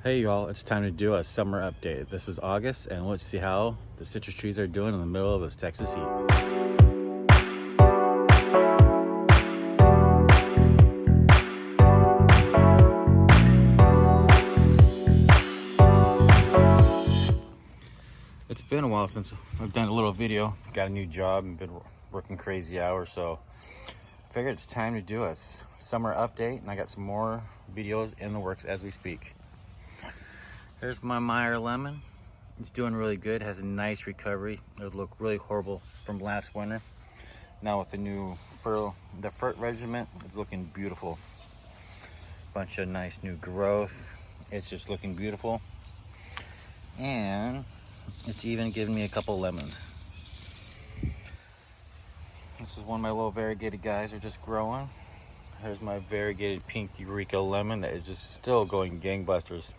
Hey y'all, it's time to do a summer update. This is August and let's see how the citrus trees are doing in the middle of this Texas heat. It's been a while since I've done a little video. Got a new job and been working crazy hours, so I figured it's time to do a summer update, and I got some more videos in the works as we speak. Here's my Meyer lemon. It's doing really good, has a nice recovery. It would look really horrible from last winter. Now with the new fert regimen, it's looking beautiful. Bunch of nice new growth. It's just looking beautiful. And it's even giving me a couple lemons. This is one of my little variegated guys are just growing. Here's my variegated pink Eureka lemon that is just still going gangbusters.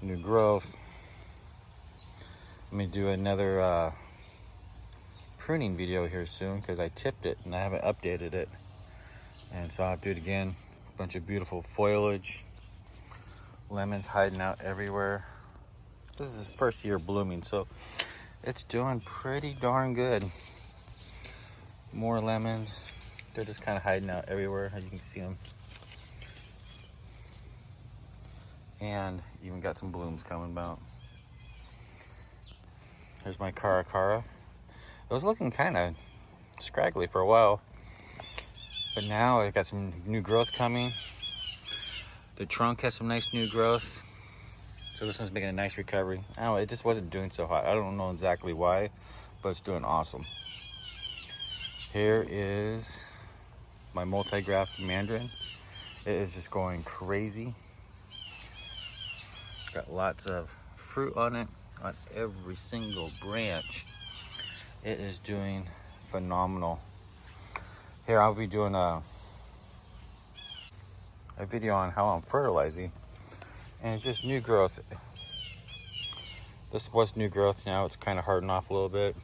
New growth. Let me do another pruning video here soon because I tipped it and I haven't updated it, and so I'll have to do it again. Bunch of beautiful foliage, lemons hiding out everywhere. This is his first year blooming, so it's doing pretty darn good. More lemons. They're just kind of hiding out everywhere. You can see them. And even got some blooms coming about. Here's my Cara. It was looking kind of scraggly for a while, but now I got some new growth coming. The trunk has some nice new growth, so this one's making a nice recovery. I don't know, it just wasn't doing so hot. I don't know exactly why, but it's doing awesome. Here is my multi-graft mandarin. It is just going crazy. Got lots of fruit on it, on every single branch. It is doing phenomenal. Here I'll be doing a video on how I'm fertilizing, and it's just new growth. This was new growth, now it's kind of hardened off a little bit.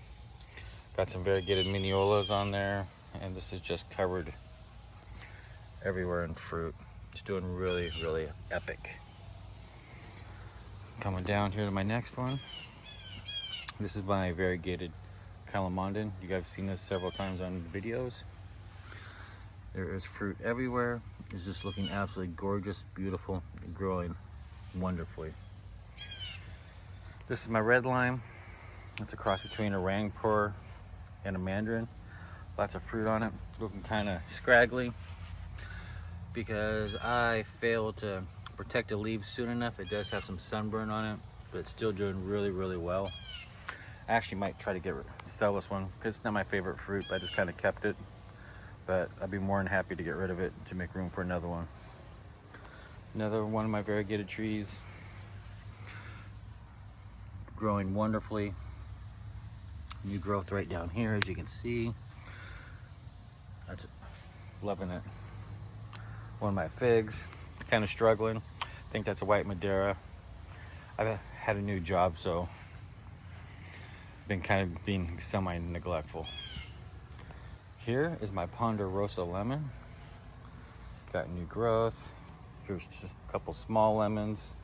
Got some variegated miniolas on there, and this is just covered everywhere in fruit. It's doing really, really epic. Coming down here to my next one. This is my variegated calamondin. You guys have seen this several times on videos. There is fruit everywhere. It's just looking absolutely gorgeous, beautiful, and growing wonderfully. This is my red lime. It's a cross between a Rangpur and a mandarin. Lots of fruit on it. Looking kind of scraggly because I failed to protect the leaves soon enough. It does have some sunburn on it, but it's still doing really, really well. I actually might try to sell this one because it's not my favorite fruit, but I just kind of kept it. But I'd be more than happy to get rid of it to make room for another one. Another one of my variegated trees. Growing wonderfully. New growth right down here, as you can see. That's loving it. One of my figs, kind of struggling. I think that's a white Madeira. I've had a new job, so I've been kind of being semi-neglectful. Here is my Ponderosa lemon. Got new growth. Here's just a couple small lemons.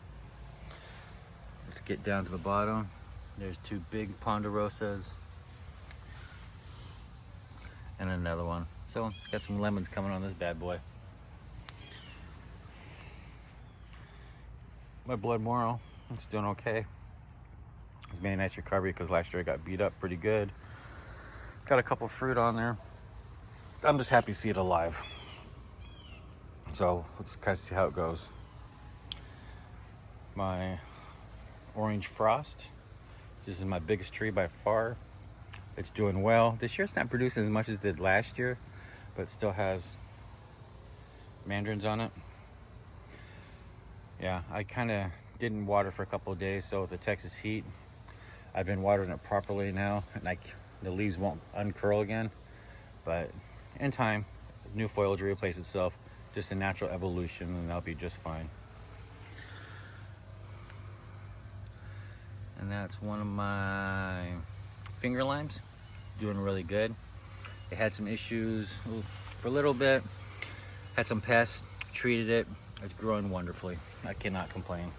Let's get down to the bottom. There's two big Ponderosas and another one. So got some lemons coming on this bad boy. My blood morel, it's doing okay. It's made a nice recovery because last year I got beat up pretty good. Got a couple fruit on there. I'm just happy to see it alive. So let's kind of see how it goes. My orange frost. This is my biggest tree by far. It's doing well. This year it's not producing as much as it did last year, but it still has mandarins on it. Yeah, I kind of didn't water for a couple of days, so with the Texas heat, I've been watering it properly now, and the leaves won't uncurl again. But in time, new foliage will replace itself, just a natural evolution, and that'll be just fine. And that's one of my finger limes, doing really good. It had some issues for a little bit, had some pests, treated it, It's growing wonderfully. I cannot complain.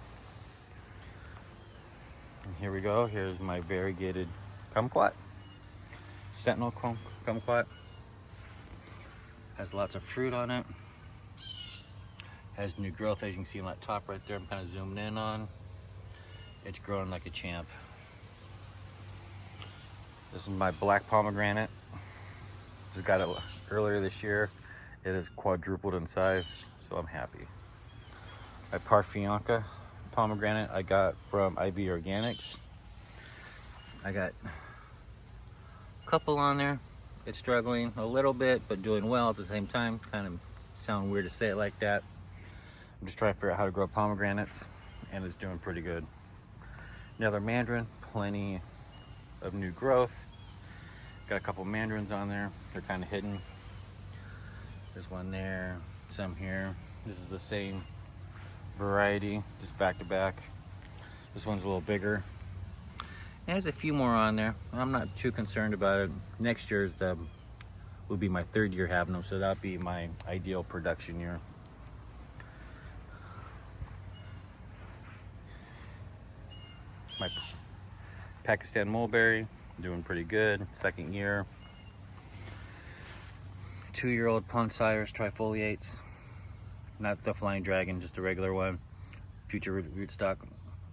And here we go. Here's my variegated kumquat. Sentinel kumquat. Has lots of fruit on it. Has new growth, as you can see in that top right there. I'm kind of zooming in on. It's growing like a champ. This is my black pomegranate. Just got it earlier this year. It has quadrupled in size, so I'm happy. My Parfionca pomegranate I got from IVOrganics. I got a couple on there. It's struggling a little bit, but doing well at the same time. Kind of sound weird to say it like that. I'm just trying to figure out how to grow pomegranates, and it's doing pretty good. Another mandarin, plenty of new growth. Got a couple mandarins on there. They're kind of hidden. There's one there, some here. This is the same variety, just back to back. This one's a little bigger. It has a few more on there. I'm not too concerned about it. Next year's will be my 3rd year having them, so that'll be my ideal production year. My Pakistan mulberry, doing pretty good. 2nd year. 2-year-old Poncirus trifoliates. Not the flying dragon, just a regular one. Future rootstock.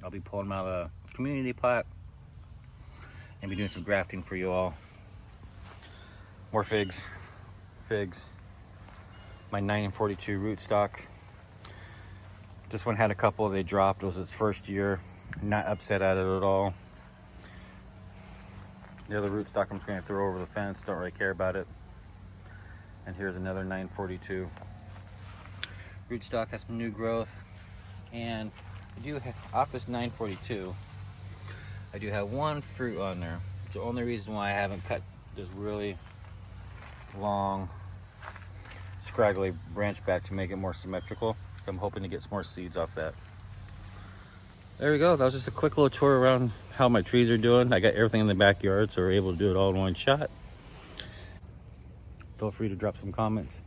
I'll be pulling them out of a community pot and be doing some grafting for you all. More figs. My 9 and 42 rootstock. This one had a couple, they dropped. It was its 1st year. Not upset at it at all. The other rootstock I'm just going to throw over the fence. Don't really care about it. And here's another 942. Rootstock has some new growth. And I do have, off this 942, I do have one fruit on there. It's the only reason why I haven't cut this really long, scraggly branch back to make it more symmetrical. I'm hoping to get some more seeds off that. There we go. That was just a quick little tour around how my trees are doing. I got everything in the backyard, so we're able to do it all in one shot. Feel free to drop some comments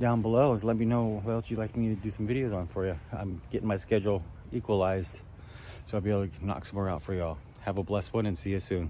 down below. Let me know what else you'd like me to do some videos on for you. I'm getting my schedule equalized, so I'll be able to knock some more out for y'all. Have a blessed one and see you soon.